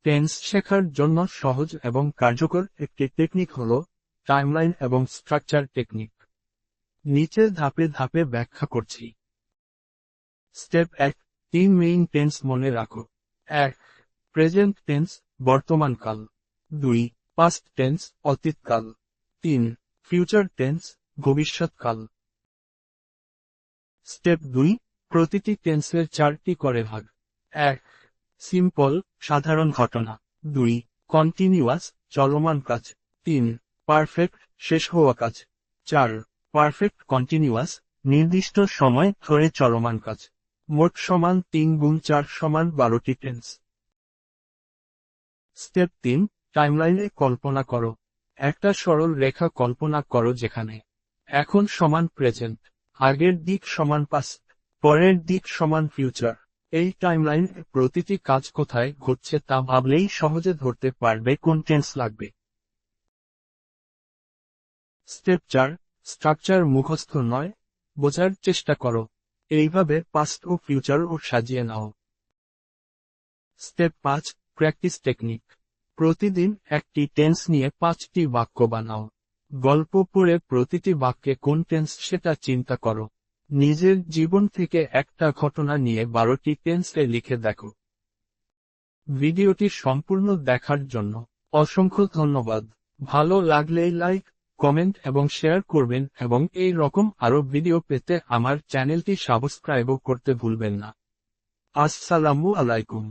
Tense শেখার জন্য সহজ এবং কার্যকর একটি টেকনিক হল টাইমলাইন এবং স্ট্রাকচার টেকনিক। নিচে ধাপে ধাপে ব্যাখ্যা করছি। স্টেপ 1, 3 মেইন টেন্স মনে রাখো। 1. প্রেজেন্ট টেন্স, বর্তমানকাল। 2. পাস্ট টেন্স, অতীতকাল। 3. ফিউচার টেন্স, ভবিষ্যৎকাল। স্টেপ 2, প্রতিটি টেন্সের 4টি করে ভাগ। 1. সিম্পল, সাধারণ ঘটনা। 2. কন্টিনিউয়াস, চলমান কাজ। 3. পারফেক্ট, শেষ হওয়া কাজ। 4. পারফেক্ট কন্টিনিউয়াস, নির্দিষ্ট সময় ধরে চলমান কাজ। মোট সমান 3 গুণ 4 সমান 12টি টেন্স। স্টেপ 3, টাইমলাইনে কল্পনা করো। একটা সরল রেখা কল্পনা করো যেখানে এখন সমান প্রেজেন্ট, আগের দিক সমান পাস্ট, পরের দিক সমান ফিউচার। এই টাইমলাইনে প্রতিটি কাজ কোথায় ঘটছে তা ভাবলেই সহজে ধরতে পারবে কোন টেন্স লাগবে। স্টেপ 4, স্ট্রাকচার মুখস্থ নয়, বোঝার চেষ্টা করো। এইভাবে পাস্ট ও ফিউচার ও সাজিয়ে নাও। Step 5, practice technique. প্রতিদিন একটি টেন্স নিয়ে 5টি বাক্য বানাও। গল্প পড়ে প্রতিটি বাক্যে কোন টেন্স সেটা চিন্তা করো। নিজের জীবন থেকে একটা ঘটনা নিয়ে 12টি টেন্সে লিখে দেখো। ভিডিওটি সম্পূর্ণ দেখার জন্য অসংখ্য ধন্যবাদ। ভালো লাগলে লাইক, কমেন্ট এবং শেয়ার করবেন এবং এই রকম আরো ভিডিও পেতে আমার চ্যানেলটি সাবস্ক্রাইবও করতে ভুলবেন না। আসসালামু আলাইকুম।